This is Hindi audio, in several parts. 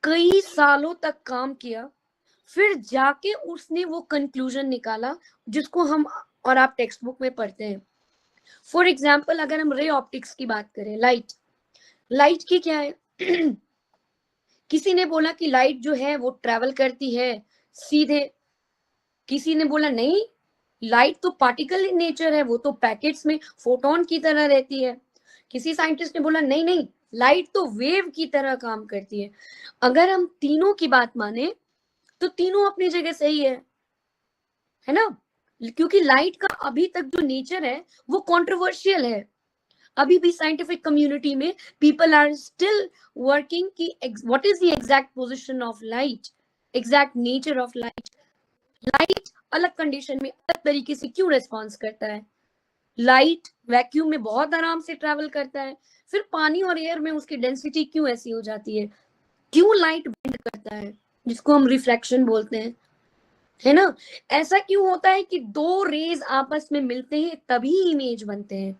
कई सालों तक काम किया, फिर जाके उसने वो कंक्लूजन निकाला जिसको हम और आप टेक्स्ट बुक में पढ़ते हैं। फॉर एग्जाम्पल अगर हम रे ऑप्टिक्स की बात करें, लाइट की क्या है किसी ने बोला कि लाइट जो है वो ट्रेवल करती है सीधे, किसी ने बोला नहीं लाइट तो पार्टिकल इन नेचर है, वो तो पैकेट्स में फोटोन की तरह रहती है। किसी साइंटिस्ट ने बोला नहीं नहीं लाइट तो वेव की तरह काम करती है। अगर हम तीनों की बात माने तो तीनों अपनी जगह सही है ना, क्योंकि लाइट का अभी तक जो नेचर है वो कंट्रोवर्शियल है। अभी भी साइंटिफिक कम्युनिटी में पीपल आर स्टिल वर्किंग कि what is the exact position of light, exact nature of light. Light अलग कंडीशन में अलग तरीके से क्यों रिस्पॉन्स करता है। लाइट वैक्यूम में बहुत आराम से ट्रैवल करता है, फिर पानी और एयर में उसकी डेंसिटी क्यों ऐसी हो जाती है, क्यों लाइट बेंड करता है जिसको हम रिफ्लेक्शन बोलते हैं, है ना। ऐसा क्यों होता है कि दो रेज आपस में मिलते हैं तभी इमेज बनते हैं।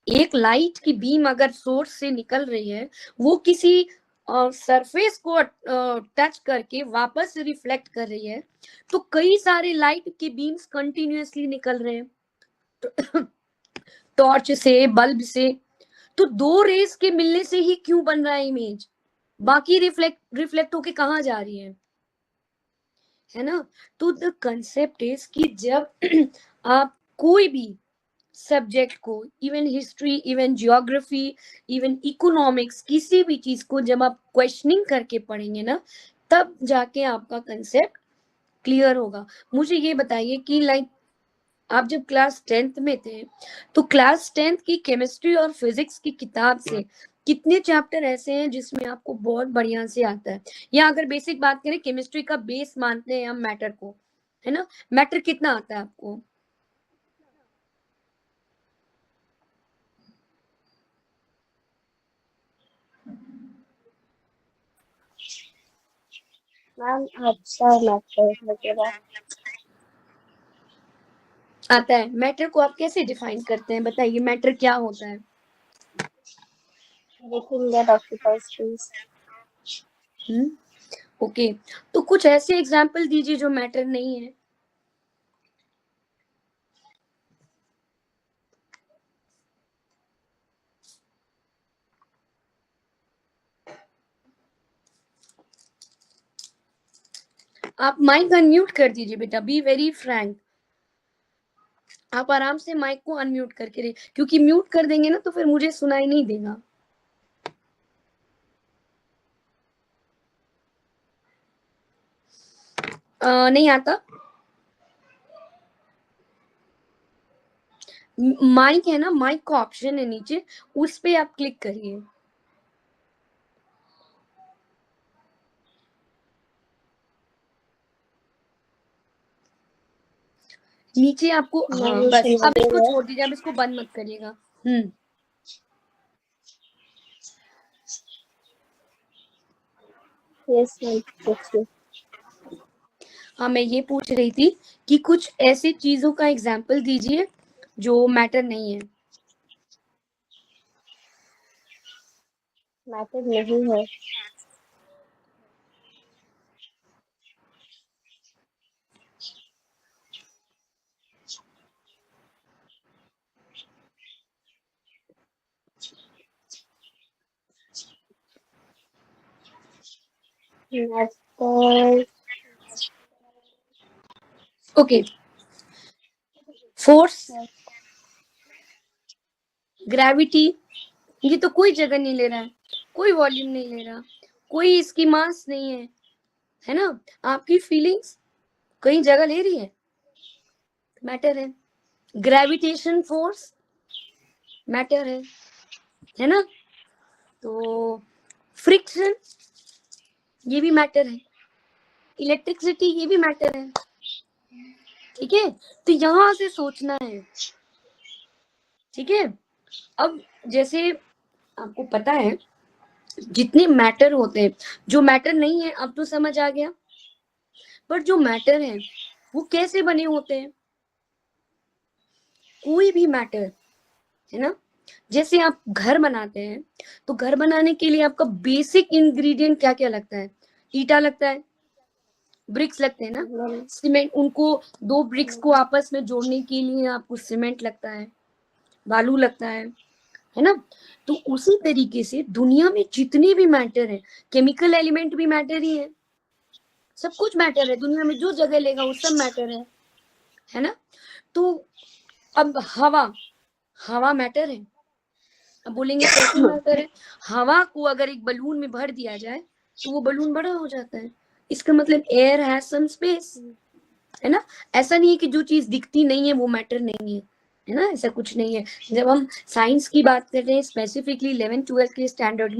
एक लाइट की बीम अगर सोर्स से निकल रही है, वो किसी सरफेस को टच करके वापस रिफ्लेक्ट कर रही है, तो कई सारे लाइट के बीम्स कंटिन्यूअसली निकल रहे हैं टॉर्च से, बल्ब से, तो दो रेस के मिलने से ही क्यों बन रहा है इमेज, बाकी रिफ्लेक्ट होके कहाँ जा रही है ना। तो द कंसेप्ट इज कि जब आप कोई भी सब्जेक्ट को, even history, even geography, even economics, किसी भी चीज को जब आप क्वेश्चनिंग करके पढ़ेंगे ना, तब जाके आपका कंसेप्ट क्लियर होगा। मुझे ये बताइए कि लाइक आप जब क्लास 10th में थे तो क्लास 10th की केमिस्ट्री और फिजिक्स की किताब से कितने चैप्टर ऐसे हैं जिसमें आपको बहुत बढ़िया से आता है। या अगर बेसिक बात करें, केमिस्ट्री का बेस मानते हैं हम मैटर को, है ना, मैटर कितना आता है आपको। मैम अच्छा मैटर वगैरह आता है। मैटर को आप कैसे डिफाइन करते हैं, बताइए मैटर क्या होता है। Everything that occupies space. Okay, तो कुछ ऐसे एग्जांपल दीजिए जो मैटर नहीं है। आप माइक अनम्यूट कर दीजिए बेटा, बी वेरी फ्रैंक। आप आराम से माइक को अनम्यूट करके रहिए, क्योंकि म्यूट कर देंगे ना तो फिर मुझे सुनाई नहीं देगा। नहीं आता। माइक है ना, माइक का ऑप्शन है नीचे, उस पे आप क्लिक करिए। नीचे आपको, हाँ बस, अब इसको छोड़ दीजिए, अब इसको बंद मत करिएगा। Yes ma'am. हाँ, मैं ये पूछ रही थी कि कुछ ऐसी चीजों का एग्जाम्पल दीजिए जो मैटर नहीं है। मैटर नहीं है। मैटर ओके, फोर्स, ग्रेविटी, ये तो कोई जगह नहीं ले रहा है, कोई वॉल्यूम नहीं ले रहा, कोई इसकी मास नहीं है ना। आपकी फीलिंग्स कहीं जगह ले रही है, मैटर है। ग्रेविटेशन फोर्स मैटर है ना। तो फ्रिक्शन ये भी मैटर है, इलेक्ट्रिसिटी ये भी मैटर है, ठीक है। तो यहां से सोचना है, ठीक है। अब जैसे आपको पता है जितने मैटर होते हैं, जो मैटर नहीं है अब तो समझ आ गया, पर जो मैटर है वो कैसे बने होते हैं। कोई भी मैटर, है ना, जैसे आप घर बनाते हैं तो घर बनाने के लिए आपका बेसिक इंग्रेडिएंट क्या क्या लगता है? ईटा लगता है, ब्रिक्स लगते हैं ना, Well, सीमेंट, उनको दो ब्रिक्स को आपस में जोड़ने के लिए आपको सीमेंट लगता है, बालू लगता है ना। तो उसी तरीके से दुनिया में जितने भी मैटर है, केमिकल एलिमेंट भी मैटर ही है, सब कुछ मैटर है दुनिया में, जो जगह लेगा वो सब मैटर है ना। तो अब हवा मैटर है। अब बोलेंगे कैसे मैटर है? हवा को अगर एक बलून में भर दिया जाए तो वो बलून बड़ा हो जाता है। इसका मतलब एयर हैज सम स्पेस, है ना। ऐसा नहीं है कि जो चीज दिखती नहीं है वो मैटर नहीं है ना, ऐसा कुछ नहीं है। जब हम साइंस की बात कर रहे हैं, स्पेसिफिकली 11th 12th के स्टैंडर्ड में